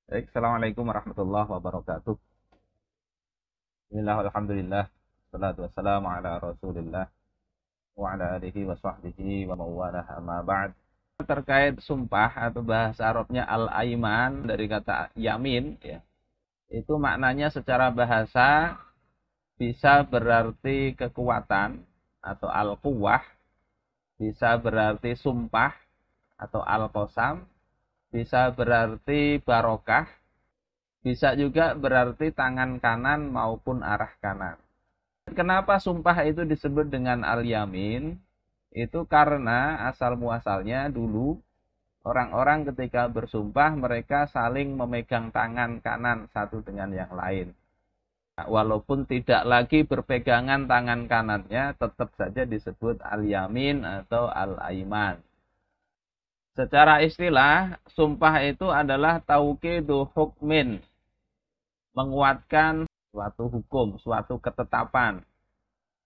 Baik, Assalamualaikum warahmatullahi wabarakatuh. Bismillah, alhamdulillah. Salatu wassalamu ala rasulillah wa ala alihi wa sahbihi wa mawalah amma ba'd. Terkait sumpah atau bahasa Arabnya al-aiman dari kata yamin ya. Itu maknanya secara bahasa bisa berarti kekuatan atau al-quwah, bisa berarti sumpah atau al-qasam, bisa berarti barokah, bisa juga berarti tangan kanan maupun arah kanan. Kenapa sumpah itu disebut dengan al-yamin? Itu karena asal muasalnya dulu orang-orang ketika bersumpah mereka saling memegang tangan kanan satu dengan yang lain. Walaupun tidak lagi berpegangan tangan kanannya, tetap saja disebut al-yamin atau al-aiman. Secara istilah, sumpah itu adalah tauqidu hukmin, menguatkan suatu hukum, suatu ketetapan.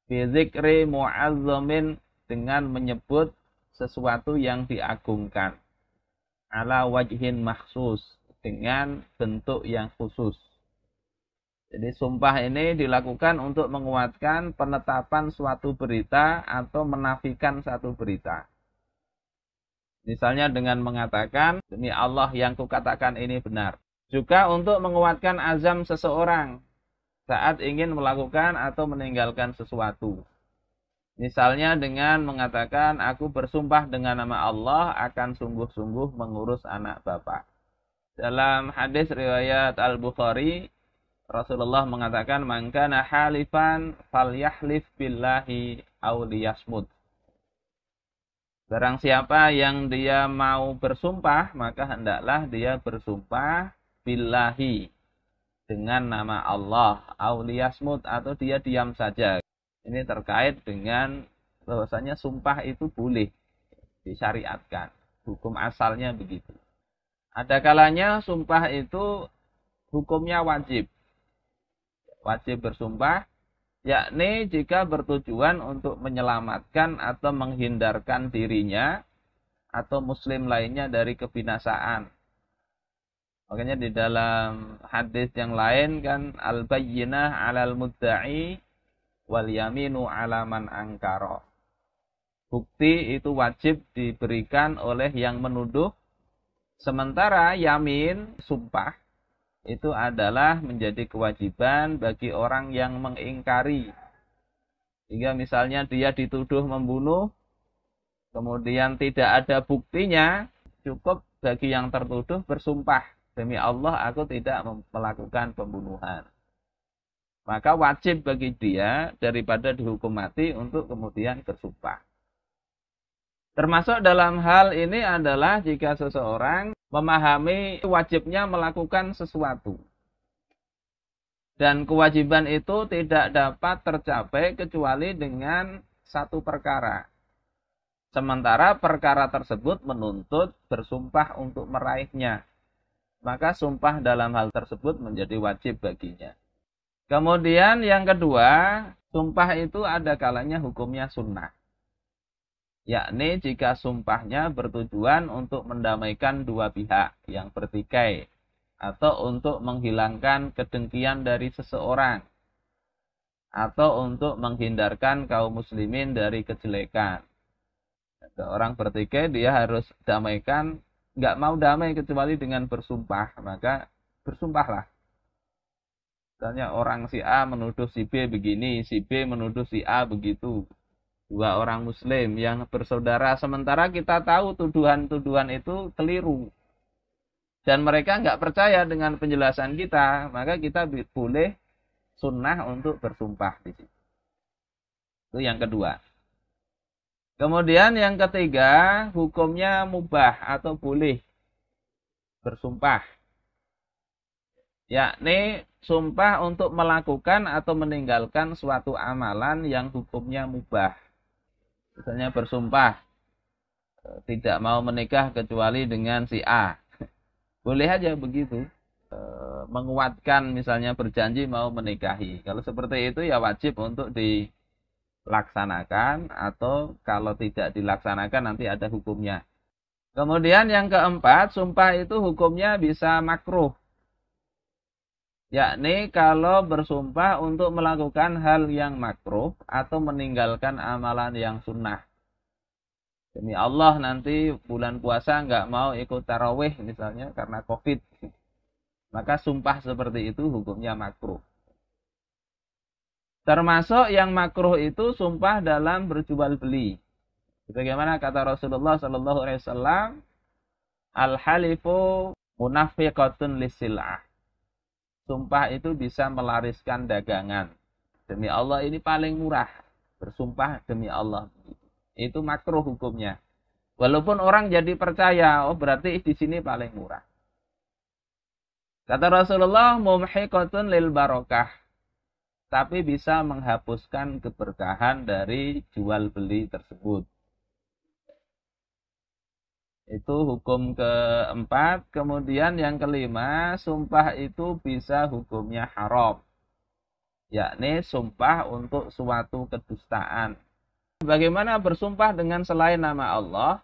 Bizikri mu'azzamin, dengan menyebut sesuatu yang diagungkan. Ala wajhin maksus, dengan bentuk yang khusus. Jadi sumpah ini dilakukan untuk menguatkan penetapan suatu berita atau menafikan satu berita. Misalnya dengan mengatakan, demi Allah yang kukatakan ini benar. Juga untuk menguatkan azam seseorang saat ingin melakukan atau meninggalkan sesuatu. Misalnya dengan mengatakan, aku bersumpah dengan nama Allah akan sungguh-sungguh mengurus anak bapak. Dalam hadis riwayat Al-Bukhari, Rasulullah mengatakan, man kana halifan falyahlif billahi aw liyasmut. Barang siapa yang dia mau bersumpah, maka hendaklah dia bersumpah billahi, dengan nama Allah, aw liyasmut, atau dia diam saja. Ini terkait dengan bahwasanya sumpah itu boleh disyariatkan. Hukum asalnya begitu. Ada kalanya sumpah itu hukumnya wajib. Wajib bersumpah, yakni jika bertujuan untuk menyelamatkan atau menghindarkan dirinya atau muslim lainnya dari kebinasaan. Makanya di dalam hadis yang lain kan, al-bayyinah 'alal mudda'i wal yaminu 'ala man angkara. Bukti itu wajib diberikan oleh yang menuduh, sementara yamin, sumpah, itu adalah menjadi kewajiban bagi orang yang mengingkari. Hingga misalnya dia dituduh membunuh, kemudian tidak ada buktinya, cukup bagi yang tertuduh bersumpah, demi Allah aku tidak melakukan pembunuhan. Maka wajib bagi dia daripada dihukum mati untuk kemudian bersumpah. Termasuk dalam hal ini adalah jika seseorang memahami wajibnya melakukan sesuatu. Dan kewajiban itu tidak dapat tercapai kecuali dengan satu perkara. Sementara perkara tersebut menuntut bersumpah untuk meraihnya. Maka sumpah dalam hal tersebut menjadi wajib baginya. Kemudian yang kedua, sumpah itu ada kalanya hukumnya sunnah. Yakni jika sumpahnya bertujuan untuk mendamaikan dua pihak yang bertikai, atau untuk menghilangkan kedengkian dari seseorang, atau untuk menghindarkan kaum muslimin dari kejelekan. Orang bertikai dia harus damaikan, nggak mau damai kecuali dengan bersumpah, maka bersumpahlah. Misalnya orang si A menuduh si B begini, si B menuduh si A begitu. Dua orang muslim yang bersaudara, sementara kita tahu tuduhan-tuduhan itu keliru. Dan mereka nggak percaya dengan penjelasan kita, maka kita boleh sunnah untuk bersumpah di situ. Itu yang kedua. Kemudian yang ketiga, hukumnya mubah atau boleh bersumpah. Yakni sumpah untuk melakukan atau meninggalkan suatu amalan yang hukumnya mubah. Misalnya bersumpah tidak mau menikah kecuali dengan si A. Boleh aja begitu. Menguatkan misalnya berjanji mau menikahi. Kalau seperti itu ya wajib untuk dilaksanakan, atau kalau tidak dilaksanakan nanti ada hukumnya. Kemudian yang keempat, sumpah itu hukumnya bisa makruh. Yakni kalau bersumpah untuk melakukan hal yang makruh atau meninggalkan amalan yang sunnah. Demi Allah nanti bulan puasa nggak mau ikut tarawih misalnya karena COVID. Maka sumpah seperti itu hukumnya makruh. Termasuk yang makruh itu sumpah dalam berjual beli. Bagaimana kata Rasulullah Shallallahu Alaihi Wasallam, al-halifu munafiqatun lisil'ah. Sumpah itu bisa melariskan dagangan. Demi Allah ini paling murah. Bersumpah demi Allah. Itu makruh hukumnya. Walaupun orang jadi percaya, oh berarti di sini paling murah. Kata Rasulullah, mumhiqatun lil barokah. Tapi bisa menghapuskan keberkahan dari jual beli tersebut. Itu hukum keempat. Kemudian yang kelima, sumpah itu bisa hukumnya haram. Yakni sumpah untuk suatu kedustaan. Bagaimana bersumpah dengan selain nama Allah?